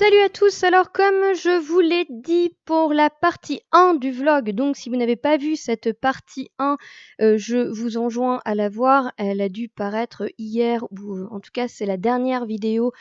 Salut à tous, alors comme je vous l'ai dit pour la partie 1 du vlog, donc si vous n'avez pas vu cette partie 1, je vous enjoins à la voir, elle a dû paraître hier, ou en tout cas c'est la dernière vidéo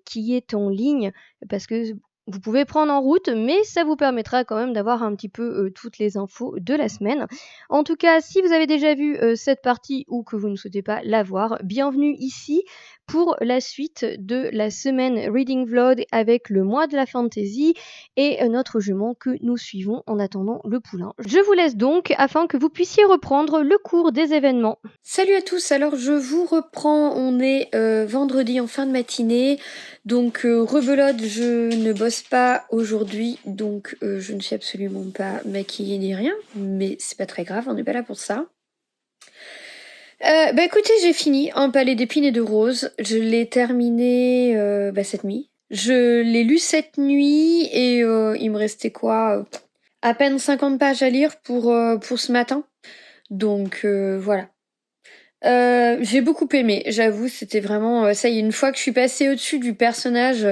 qui est en ligne, parce que vous pouvez prendre en route, mais ça vous permettra quand même d'avoir un petit peu toutes les infos de la semaine. En tout cas, si vous avez déjà vu cette partie ou que vous ne souhaitez pas la voir, bienvenue ici pour la suite de la semaine Reading Vlog avec le mois de la fantasy et notre jument que nous suivons en attendant le poulain. Je vous laisse donc afin que vous puissiez reprendre le cours des événements. Salut à tous, alors je vous reprends, on est vendredi en fin de matinée, donc rebelote, je ne bosse pas aujourd'hui, donc je ne suis absolument pas maquillée ni rien, mais c'est pas très grave, on n'est pas là pour ça. Écoutez, j'ai fini Un palais d'épines et de roses. Je l'ai terminé cette nuit. Je l'ai lu cette nuit et il me restait quoi à peine 50 pages à lire pour ce matin. Donc voilà. J'ai beaucoup aimé, j'avoue, c'était vraiment ça y est, une fois que je suis passée au-dessus du personnage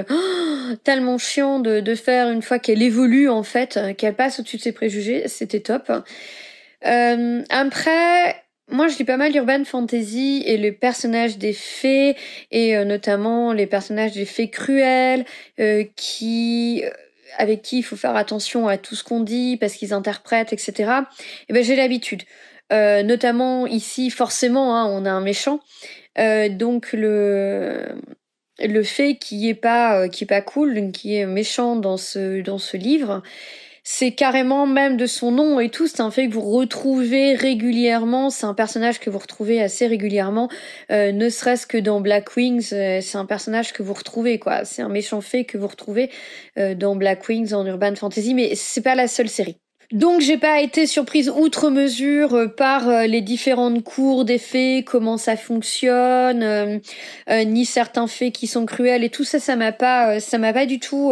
tellement chiant de faire une fois qu'elle évolue en fait, qu'elle passe au-dessus de ses préjugés, c'était top. Après, moi je lis pas mal d'urban fantasy et les personnages des fées et notamment les personnages des fées cruelles avec qui il faut faire attention à tout ce qu'on dit parce qu'ils interprètent, etc. Et ben j'ai l'habitude. Notamment ici, forcément, hein, on a un méchant. Donc le fait qui est pas cool, qui est méchant dans ce livre, c'est carrément même de son nom et tout, c'est un fait que vous retrouvez régulièrement, c'est un personnage que vous retrouvez assez régulièrement, ne serait-ce que dans Black Wings, c'est un personnage que vous retrouvez, quoi. C'est un méchant fait que vous retrouvez dans Black Wings en Urban Fantasy, mais c'est pas la seule série. Donc j'ai pas été surprise outre mesure par les différentes cours des fées, comment ça fonctionne, ni certains faits qui sont cruels et tout ça, ça m'a pas du tout.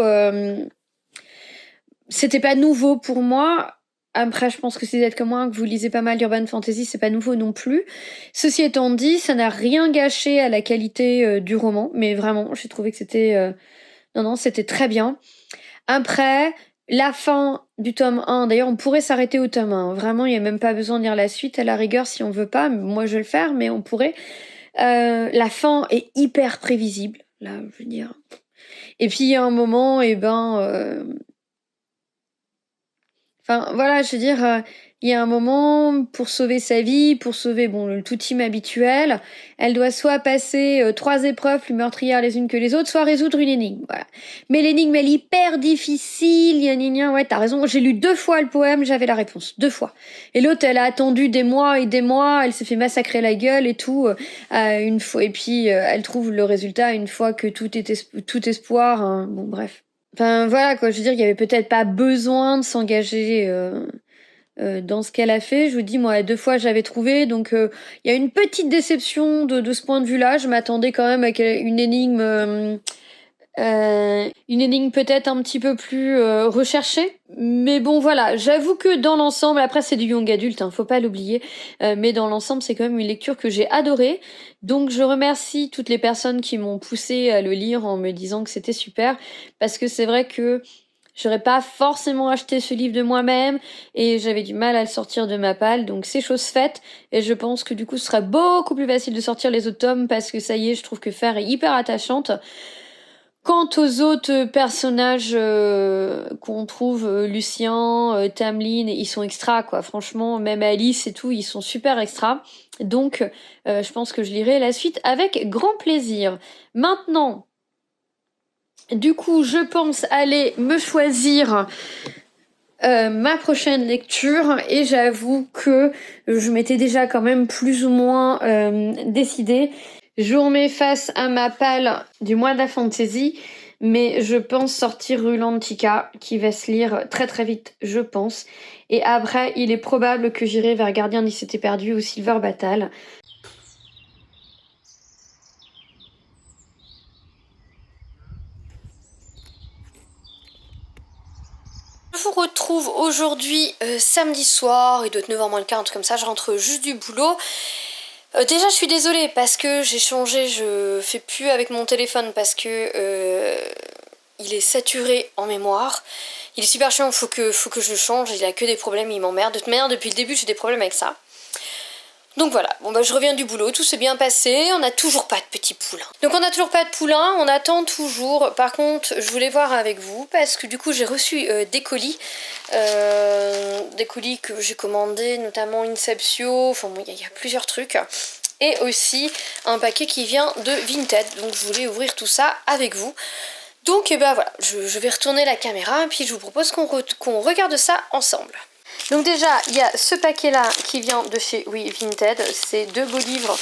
C'était pas nouveau pour moi. Après, je pense que si vous êtes comme moi, que vous lisez pas mal d'urban fantasy, c'est pas nouveau non plus. Ceci étant dit, ça n'a rien gâché à la qualité du roman, mais vraiment, j'ai trouvé que c'était non, c'était très bien. Après, la fin du tome 1, d'ailleurs on pourrait s'arrêter au tome 1, vraiment il n'y a même pas besoin de lire la suite à la rigueur si on veut pas, moi je vais le faire mais on pourrait. La fin est hyper prévisible, là je veux dire. Et puis il y a un moment, enfin voilà, je veux dire, il y a un moment pour sauver sa vie, pour sauver le tout team habituel, elle doit soit passer 3 épreuves plus meurtrières les unes que les autres, soit résoudre une énigme. Voilà. Mais l'énigme elle est hyper difficile, ouais t'as raison, j'ai lu 2 fois le poème, j'avais la réponse, 2 fois. Et l'autre elle a attendu des mois et des mois, elle s'est fait massacrer la gueule et tout, une fois, et puis elle trouve le résultat une fois que tout espoir, hein. Bon bref. Enfin voilà quoi, je veux dire, il y avait peut-être pas besoin de s'engager dans ce qu'elle a fait. Je vous dis, moi, 2 fois j'avais trouvé, donc il y a une petite déception de ce point de vue-là. Je m'attendais quand même à une énigme peut-être un petit peu plus recherchée. Mais bon, voilà, j'avoue que dans l'ensemble, après c'est du young adulte, hein, faut pas l'oublier, mais dans l'ensemble c'est quand même une lecture que j'ai adorée. Donc je remercie toutes les personnes qui m'ont poussée à le lire en me disant que c'était super, parce que c'est vrai que j'aurais pas forcément acheté ce livre de moi-même et j'avais du mal à le sortir de ma palle, donc c'est chose faite et je pense que du coup ce sera beaucoup plus facile de sortir les autres tomes parce que ça y est, je trouve que Fer est hyper attachante. Quant aux autres personnages qu'on trouve, Lucien, Tamlin, ils sont extra quoi. Franchement, même Alice et tout, ils sont super extra. Donc, je pense que je lirai la suite avec grand plaisir. Maintenant, du coup, je pense aller me choisir ma prochaine lecture et j'avoue que je m'étais déjà quand même plus ou moins décidée. Je vous remets face à ma palle du mois de la fantasy, mais je pense sortir Rulantica qui va se lire très très vite, je pense. Et après, il est probable que j'irai vers Gardien des Cités Perdues ou Silver Battle. Je vous retrouve aujourd'hui samedi soir, il doit être 9h moins le quart, un truc comme ça, je rentre juste du boulot. Déjà je suis désolée parce que j'ai changé, je fais plus avec mon téléphone parce que il est saturé en mémoire. Il est super chiant, faut que je le change, il a que des problèmes, il m'emmerde. De toute manière, depuis le début, j'ai des problèmes avec ça. Donc voilà, bon bah je reviens du boulot, tout s'est bien passé, on n'a toujours pas de petits poulains. Donc on n'a toujours pas de poulain, on attend toujours. Par contre, je voulais voir avec vous, parce que du coup j'ai reçu des colis que j'ai commandés, notamment Inceptio, enfin bon, il y a plusieurs trucs. Et aussi un paquet qui vient de Vinted, donc je voulais ouvrir tout ça avec vous. Donc et ben voilà, je vais retourner la caméra et puis je vous propose qu'on regarde ça ensemble. Donc déjà, il y a ce paquet-là qui vient de chez Vinted. C'est 2 beaux livres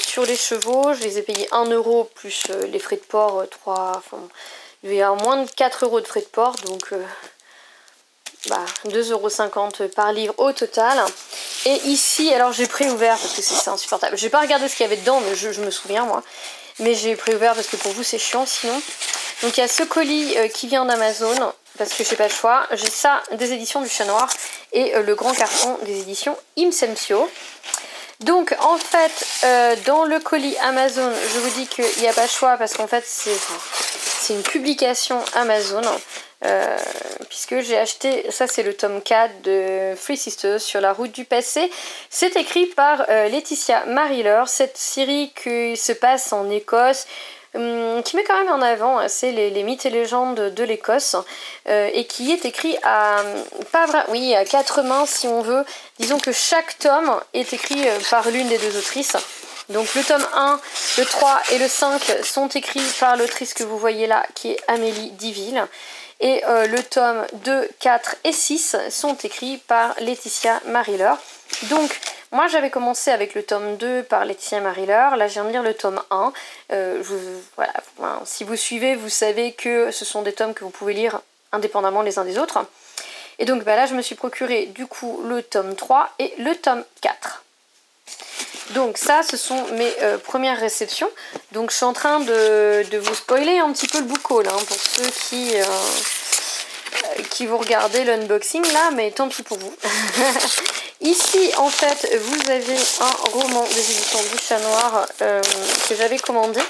sur les chevaux. Je les ai payés 1 € plus les frais de port, 3... Enfin, il y a moins de 4 € de frais de port, donc 2,50 € par livre au total. Et ici, alors j'ai préouvert parce que c'est insupportable. J'ai pas regardé ce qu'il y avait dedans, mais je me souviens moi. Mais j'ai préouvert parce que pour vous c'est chiant sinon. Donc il y a ce colis qui vient d'Amazon, parce que j'ai pas le choix. J'ai ça des éditions du Chat Noir et le grand carton des éditions Inceptio. Donc en fait, dans le colis Amazon, je vous dis qu'il n'y a pas le choix parce qu'en fait c'est une publication Amazon. Puisque j'ai acheté, ça c'est le tome 4 de Three Sisters sur la route du passé. C'est écrit par Laetitia Mariller, cette série qui se passe en Écosse, qui met quand même en avant assez les mythes et légendes de l'Écosse, et qui est écrit à 4 mains si on veut. Disons que chaque tome est écrit par l'une des 2 autrices. Donc le tome 1, le 3 et le 5 sont écrits par l'autrice que vous voyez là, qui est Amélie Diville. Et le tome 2, 4 et 6 sont écrits par Laetitia Mariller. Donc, moi j'avais commencé avec le tome 2 par Laetitia Mariller. Là, je viens de lire le tome 1. Voilà, si vous suivez, vous savez que ce sont des tomes que vous pouvez lire indépendamment les uns des autres. Et donc là, je me suis procuré du coup le tome 3 et le tome 4. Donc ça, ce sont mes premières réceptions. Donc je suis en train de vous spoiler un petit peu le book haul, pour ceux qui vont regarder l'unboxing là, mais tant pis pour vous. Ici, en fait, vous avez un roman des éditions du Chat Noir que j'avais commandé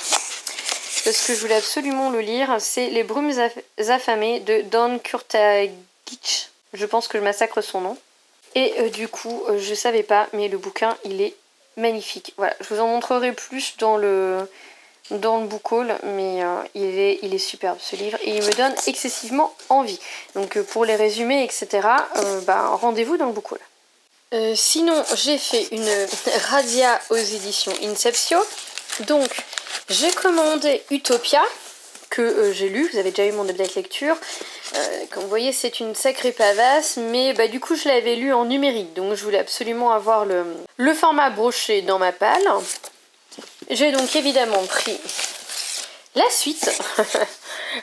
parce que je voulais absolument le lire. C'est Les Brumes affamées de Don Kurtagic. Je pense que je massacre son nom. Et du coup, je savais pas, mais le bouquin, il est magnifique. Voilà, je vous en montrerai plus dans le book haul, mais il est superbe ce livre et il me donne excessivement envie. Donc pour les résumés, etc., rendez-vous dans le book haul. Sinon, j'ai fait une razzia aux éditions Inceptio. Donc, j'ai commandé Utopia, que j'ai lu, vous avez déjà eu mon update lecture. Comme vous voyez, c'est une sacrée pavasse, mais du coup je l'avais lu en numérique, donc je voulais absolument avoir le format broché dans ma palle. J'ai donc évidemment pris la suite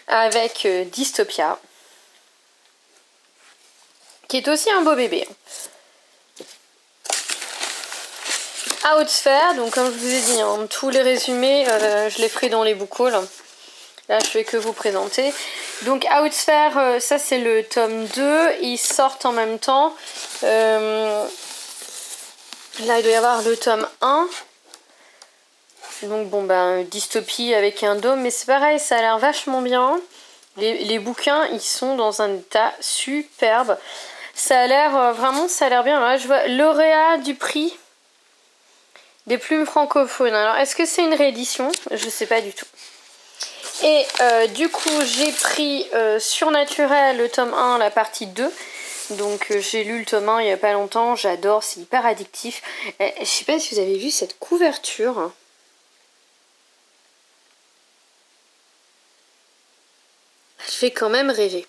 avec Dystopia, qui est aussi un beau bébé. Outsphere, donc comme je vous ai dit, tous les résumés, je les ferai dans les book hauls. Là, je fais que vous présenter. Donc, Outsphere, ça c'est le tome 2. Ils sortent en même temps. Là, il doit y avoir le tome 1. Donc, dystopie avec un dôme. Mais c'est pareil, ça a l'air vachement bien. Les bouquins, ils sont dans un état superbe. Ça a l'air, vraiment, ça a l'air bien. Là, je vois lauréat du prix des plumes francophones. Alors, est-ce que c'est une réédition? Je sais pas du tout. Et du coup, j'ai pris Surnaturel, le tome 1, la partie 2. Donc, j'ai lu le tome 1 il n'y a pas longtemps. J'adore, c'est hyper addictif. Je sais pas si vous avez vu cette couverture. Je fais quand même rêver.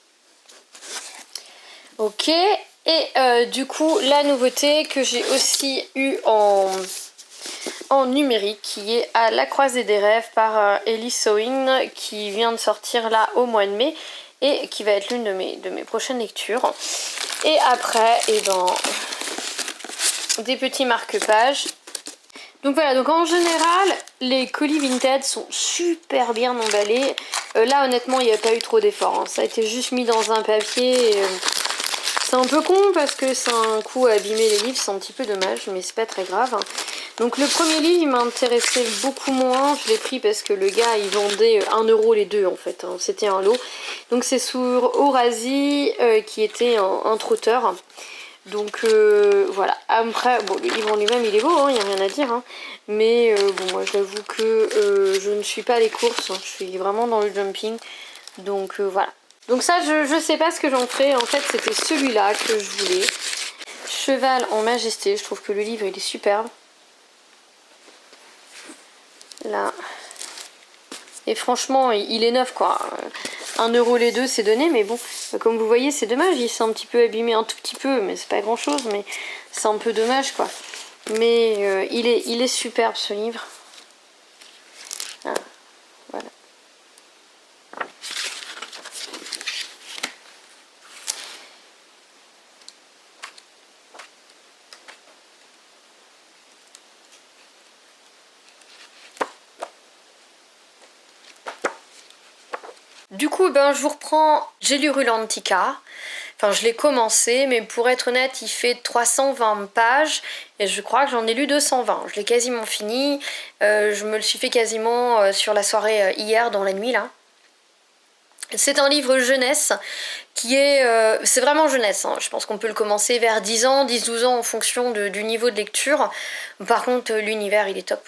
Ok. Et du coup, la nouveauté que j'ai aussi eue en numérique, qui est à la croisée des rêves par Ellie Sewing, qui vient de sortir là au mois de mai et qui va être l'une de mes prochaines lectures. Et après, des petits marque-pages. Donc voilà, donc en général, les colis Vinted sont super bien emballés. Là, honnêtement, il n'y a pas eu trop d'efforts. Ça a été juste mis dans un papier. C'est un peu con parce que c'est un coup à abîmer les livres, c'est un petit peu dommage, mais c'est pas très grave. Donc le premier livre, il m'intéressait beaucoup moins. Je l'ai pris parce que le gars, il vendait 1 € les deux en fait. Hein. C'était un lot. Donc c'est sur Horasie, qui était un trotteur. Donc voilà. Après, bon, le livre en lui-même, il est beau, il n'y a rien à dire. Hein. Mais bon, moi, j'avoue que je ne suis pas les courses. Hein. Je suis vraiment dans le jumping. Donc voilà. Donc ça, je sais pas ce que j'en ferai. En fait, c'était celui-là que je voulais. Cheval en majesté. Je trouve que le livre, il est superbe. Là. Et franchement, il est neuf quoi. 1 € les deux, c'est donné, mais bon, comme vous voyez, c'est dommage. Il s'est un petit peu abîmé, un tout petit peu, mais c'est pas grand chose, mais c'est un peu dommage quoi. Mais il est superbe ce livre. Ah, voilà. Du coup, ben, je vous reprends. J'ai lu Rulantica. Enfin, je l'ai commencé, mais pour être honnête, il fait 320 pages et je crois que j'en ai lu 220. Je l'ai quasiment fini. Je me le suis fait quasiment sur la soirée hier, dans la nuit là. C'est un livre jeunesse qui est... c'est vraiment jeunesse, hein. Je pense qu'on peut le commencer vers 10 ans, 10-12 ans en fonction du niveau de lecture. Par contre, l'univers, il est top.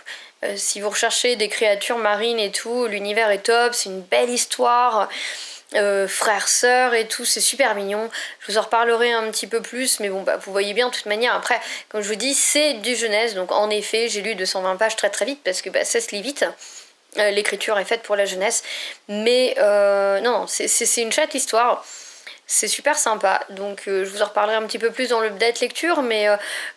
Si vous recherchez des créatures marines et tout, l'univers est top, c'est une belle histoire. Frères, sœurs et tout, c'est super mignon. Je vous en reparlerai un petit peu plus, mais bon, bah, vous voyez bien de toute manière. Après, comme je vous dis, c'est du jeunesse, donc en effet, j'ai lu 220 pages très très vite parce que bah, ça se lit vite. L'écriture est faite pour la jeunesse, mais non, c'est une chouette histoire. C'est super sympa, donc je vous en reparlerai un petit peu plus dans le update lecture, mais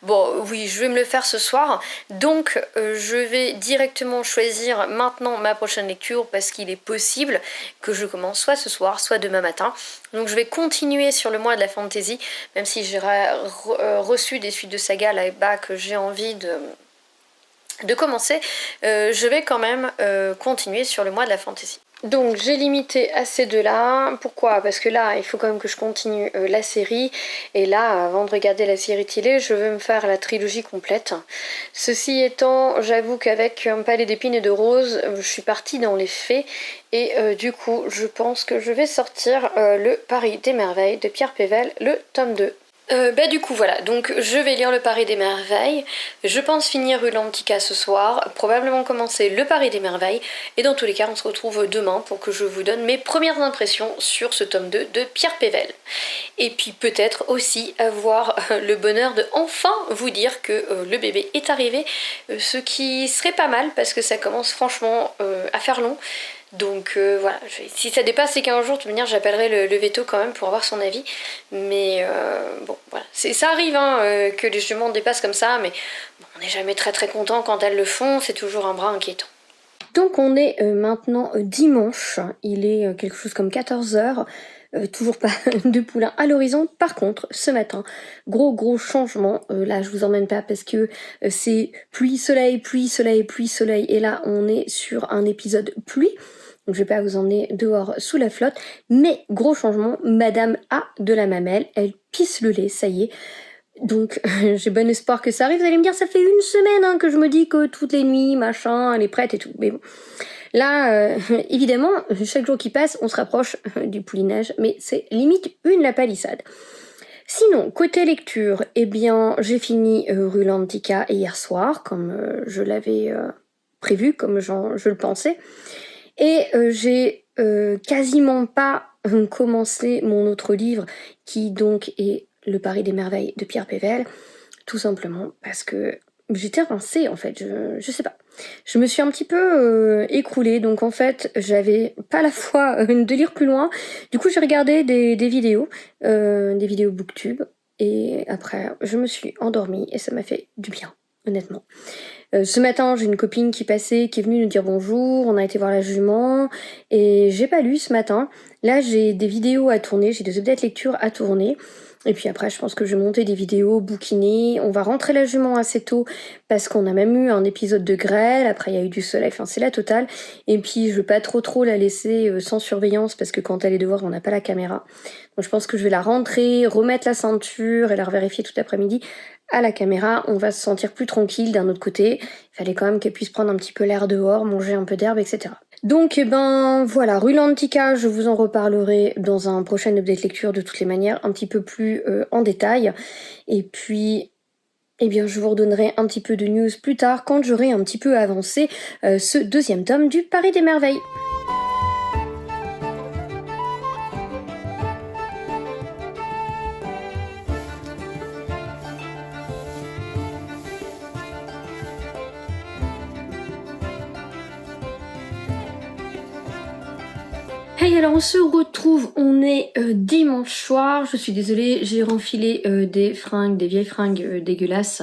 bon, oui, je vais me le faire ce soir. Donc, je vais directement choisir maintenant ma prochaine lecture parce qu'il est possible que je commence soit ce soir, soit demain matin. Donc, je vais continuer sur le mois de la fantasy, même si j'ai reçu des suites de saga là-bas que j'ai envie de commencer, je vais quand même continuer sur le mois de la fantasy. Donc j'ai limité à ces deux-là. Pourquoi? Parce que là, il faut quand même que je continue la série. Et là, avant de regarder la série télé, je veux me faire la trilogie complète. Ceci étant, j'avoue qu'avec un palais d'épines et de roses, je suis partie dans les faits. Et du coup, je pense que je vais sortir le Paris des merveilles de Pierre Pével, le tome 2. Bah du coup voilà, donc je vais lire le Paris des merveilles, je pense finir Rulantica ce soir, probablement commencer le Paris des merveilles, et dans tous les cas on se retrouve demain pour que je vous donne mes premières impressions sur ce tome 2 de Pierre Pével. Et puis peut-être aussi avoir le bonheur de enfin vous dire que le bébé est arrivé, ce qui serait pas mal parce que ça commence franchement à faire long. Donc voilà, si ça dépasse les 15 jours, de toute manière j'appellerai le veto quand même pour avoir son avis. Mais bon, voilà. Ça arrive hein, que les juments dépassent comme ça, mais bon, on n'est jamais très très content quand elles le font, c'est toujours un bras inquiétant. Donc on est maintenant dimanche, il est quelque chose comme 14h. Toujours pas de poulain à l'horizon. Par contre, ce matin, gros changement. Là, je vous emmène pas parce que c'est pluie, soleil, pluie, soleil, pluie, soleil. Et là, on est sur un épisode pluie. Donc, je vais pas vous emmener dehors sous la flotte. Mais gros changement, Madame a de la mamelle. Elle pisse le lait, ça y est. Donc, j'ai bon espoir que ça arrive. Vous allez me dire, ça fait une semaine hein, que je me dis que toutes les nuits, machin, elle est prête et tout. Mais bon. Là, évidemment, chaque jour qui passe, on se rapproche du poulinage, mais c'est limite la palissade. Sinon, côté lecture, eh bien, j'ai fini Rulantica hier soir, comme je l'avais prévu, comme je le pensais. Et j'ai quasiment pas commencé mon autre livre, qui donc est Le Paris des merveilles de Pierre Pével, tout simplement parce que j'étais rincée en fait, je sais pas. Je me suis un petit peu écroulée, donc en fait j'avais pas la foi de lire plus loin. Du coup j'ai regardé des vidéos booktube, et après je me suis endormie et ça m'a fait du bien, honnêtement. Ce matin j'ai une copine qui passait, qui est venue nous dire bonjour, on a été voir la jument, et j'ai pas lu ce matin. Là j'ai des vidéos à tourner, j'ai des updates lecture à tourner. Et puis après, je pense que je vais monter des vidéos, bouquiner. On va rentrer la jument assez tôt parce qu'on a même eu un épisode de grêle. Après, il y a eu du soleil. Enfin, c'est la totale. Et puis, je veux pas trop la laisser sans surveillance parce que quand elle est dehors, on n'a pas la caméra. Donc, je pense que je vais la rentrer, remettre la ceinture et la revérifier tout l'après-midi à la caméra, on va se sentir plus tranquille. D'un autre côté, il fallait quand même qu'elle puisse prendre un petit peu l'air dehors, manger un peu d'herbe, etc. Donc, voilà, Rue Lantica, je vous en reparlerai dans un prochain update lecture de toutes les manières, un petit peu plus en détail. Et puis, je vous redonnerai un petit peu de news plus tard quand j'aurai un petit peu avancé ce 2e tome du Paris des Merveilles. Hey, alors on se retrouve, on est dimanche soir, je suis désolée, j'ai renfilé des vieilles fringues dégueulasses,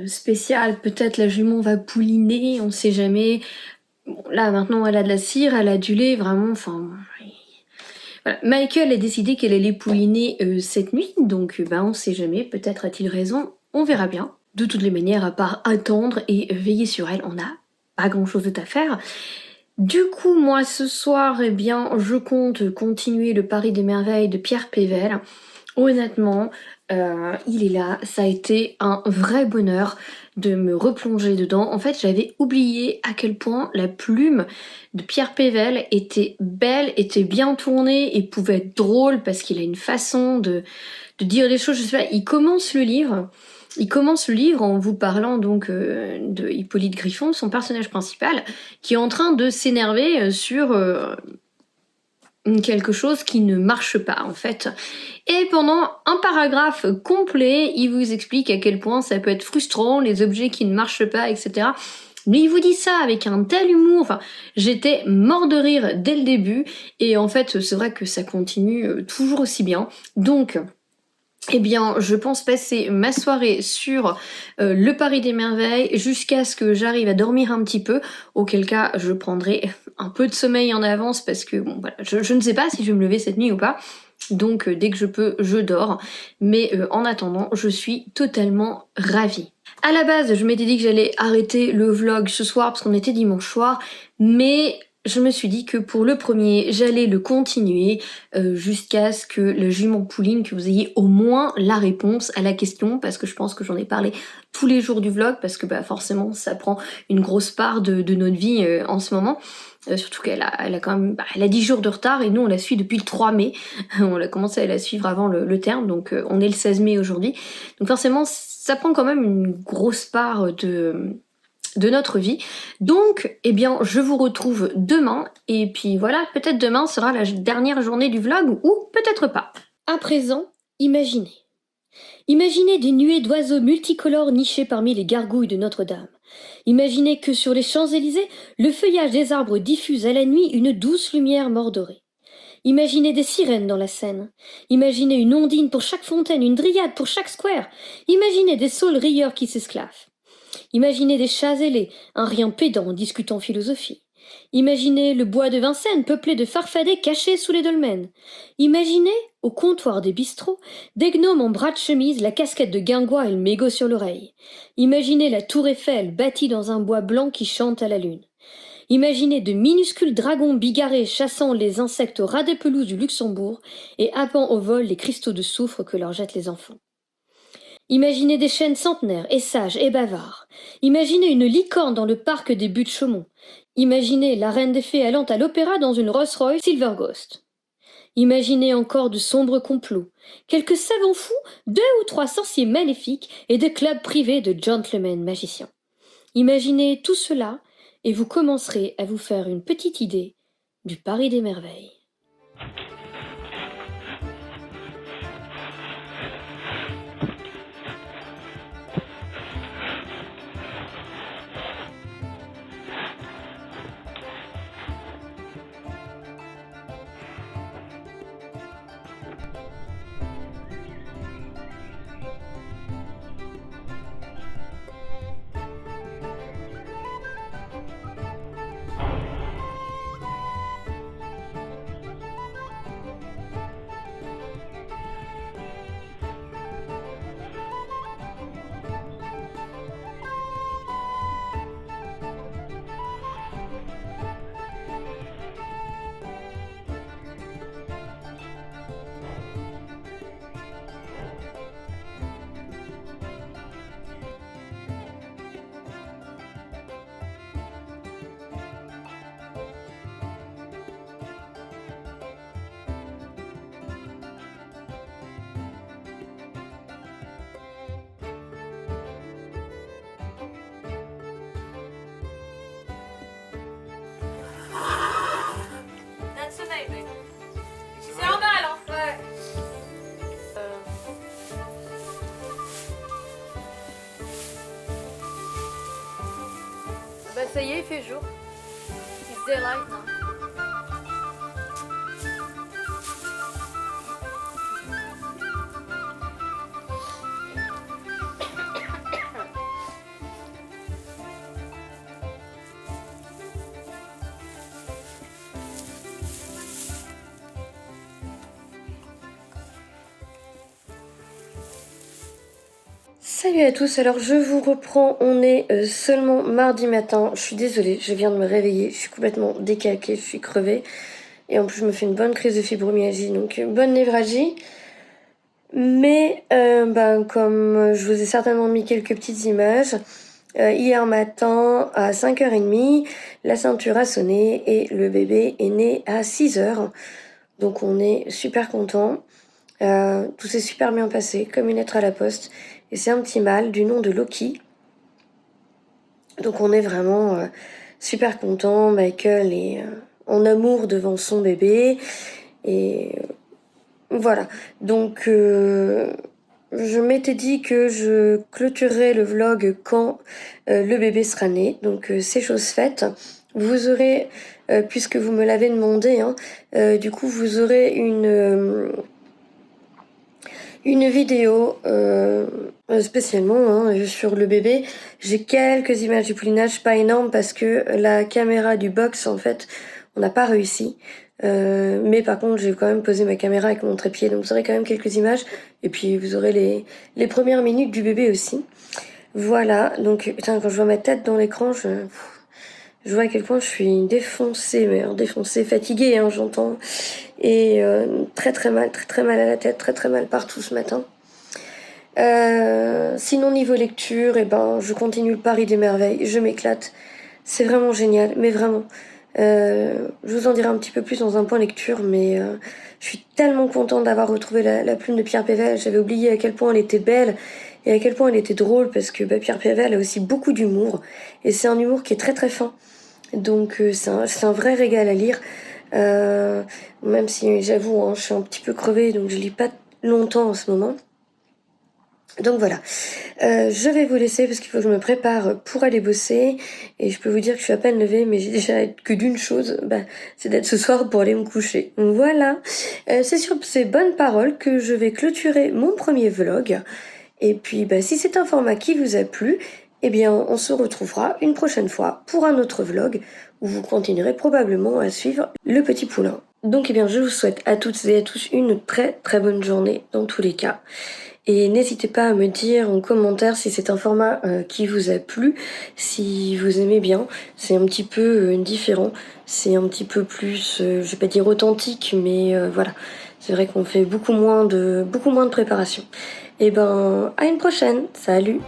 spéciales, peut-être la jument va pouliner, on sait jamais. Bon, là maintenant elle a de la cire, elle a du lait, vraiment, enfin... Voilà. Michael a décidé qu'elle allait pouliner cette nuit, donc on sait jamais, peut-être a-t-il raison, on verra bien. De toutes les manières, à part attendre et veiller sur elle, on n'a pas grand-chose à faire. Du coup, moi, ce soir, je compte continuer le Paris des Merveilles de Pierre Pével. Honnêtement, il est là. Ça a été un vrai bonheur de me replonger dedans. En fait, j'avais oublié à quel point la plume de Pierre Pével était belle, était bien tournée et pouvait être drôle parce qu'il a une façon de dire les choses. Je sais pas, il commence le livre en vous parlant donc de Hippolyte Griffon, son personnage principal, qui est en train de s'énerver sur quelque chose qui ne marche pas en fait. Et pendant un paragraphe complet, il vous explique à quel point ça peut être frustrant, les objets qui ne marchent pas, etc. Mais il vous dit ça avec un tel humour, enfin, j'étais mort de rire dès le début, et en fait, c'est vrai que ça continue toujours aussi bien. Donc... je pense passer ma soirée sur le Paris des Merveilles jusqu'à ce que j'arrive à dormir un petit peu, auquel cas je prendrai un peu de sommeil en avance parce que bon voilà, je ne sais pas si je vais me lever cette nuit ou pas, donc dès que je peux, je dors, mais en attendant, je suis totalement ravie. À la base, je m'étais dit que j'allais arrêter le vlog ce soir parce qu'on était dimanche soir, mais... je me suis dit que pour le premier, j'allais le continuer jusqu'à ce que la jument pouline, que vous ayez au moins la réponse à la question, parce que je pense que j'en ai parlé tous les jours du vlog, parce que forcément ça prend une grosse part de notre vie en ce moment. Surtout qu'elle a quand même, elle a 10 jours de retard et nous on la suit depuis le 3 mai. On a commencé à la suivre avant le terme, donc on est le 16 mai aujourd'hui. Donc forcément ça prend quand même une grosse part de notre vie. Donc, je vous retrouve demain, et puis voilà, peut-être demain sera la dernière journée du vlog, ou peut-être pas. À présent, imaginez. Imaginez des nuées d'oiseaux multicolores nichés parmi les gargouilles de Notre-Dame. Imaginez que sur les Champs-Élysées, le feuillage des arbres diffuse à la nuit une douce lumière mordorée. Imaginez des sirènes dans la Seine. Imaginez une ondine pour chaque fontaine, une dryade pour chaque square. Imaginez des saules rieurs qui s'esclaffent. Imaginez des chats ailés, un rien pédant discutant philosophie. Imaginez le bois de Vincennes peuplé de farfadets cachés sous les dolmens. Imaginez, au comptoir des bistrots, des gnomes en bras de chemise, la casquette de guingois et le mégot sur l'oreille. Imaginez la tour Eiffel bâtie dans un bois blanc qui chante à la lune. Imaginez de minuscules dragons bigarrés chassant les insectes au ras des pelouses du Luxembourg et happant au vol les cristaux de soufre que leur jettent les enfants. Imaginez des chênes centenaires et sages et bavards. Imaginez une licorne dans le parc des Buttes-Chaumont. Imaginez la reine des fées allant à l'opéra dans une Rolls-Royce Silver Ghost. Imaginez encore de sombres complots, quelques savants fous, 2 ou 3 sorciers maléfiques et des clubs privés de gentlemen magiciens. Imaginez tout cela et vous commencerez à vous faire une petite idée du Paris des Merveilles. ça y est, il fait jour. It's daylight now. Salut à tous, alors je vous reprends, on est seulement mardi matin, je suis désolée, je viens de me réveiller, je suis complètement décalquée, je suis crevée, et en plus je me fais une bonne crise de fibromyalgie, donc bonne névralgie, mais comme je vous ai certainement mis quelques petites images, hier matin à 5h30, la ceinture a sonné et le bébé est né à 6h, donc on est super contents. Tout s'est super bien passé, comme une lettre à la poste. Et c'est un petit mâle du nom de Loki. Donc on est vraiment super contents. Michael est en amour devant son bébé. Et voilà. Donc je m'étais dit que je clôturerais le vlog quand le bébé sera né. Donc c'est chose faite. Vous aurez, puisque vous me l'avez demandé, du coup vous aurez une vidéo spécialement sur le bébé. J'ai quelques images du poulinage, pas énormes parce que la caméra du box, en fait, on n'a pas réussi. Mais par contre, j'ai quand même posé ma caméra avec mon trépied, donc vous aurez quand même quelques images. Et puis vous aurez les premières minutes du bébé aussi. Voilà, donc putain, quand je vois ma tête dans l'écran, je vois à quel point je suis défoncée, mais alors défoncée, fatiguée, j'entends. Et très mal à la tête, très mal partout ce matin. Sinon niveau lecture, je continue le pari des merveilles, je m'éclate. C'est vraiment génial, mais vraiment. Je vous en dirai un petit peu plus dans un point lecture, mais je suis tellement contente d'avoir retrouvé la plume de Pierre Pével. J'avais oublié à quel point elle était belle et à quel point elle était drôle, parce que Pierre Pével a aussi beaucoup d'humour, et c'est un humour qui est très fin. Donc c'est un vrai régal à lire. Même si j'avoue, je suis un petit peu crevée, donc je lis pas longtemps en ce moment. Donc voilà, je vais vous laisser parce qu'il faut que je me prépare pour aller bosser, et je peux vous dire que je suis à peine levée, mais j'ai déjà que d'une chose, c'est d'être ce soir pour aller me coucher. Voilà, c'est sur ces bonnes paroles que je vais clôturer mon premier vlog, et puis si c'est un format qui vous a plu, on se retrouvera une prochaine fois pour un autre vlog où vous continuerez probablement à suivre le petit poulain. Donc je vous souhaite à toutes et à tous une très bonne journée dans tous les cas. Et n'hésitez pas à me dire en commentaire si c'est un format qui vous a plu, si vous aimez bien. C'est un petit peu différent, c'est un petit peu plus, je vais pas dire authentique, mais voilà. C'est vrai qu'on fait beaucoup moins de préparation. À une prochaine, salut!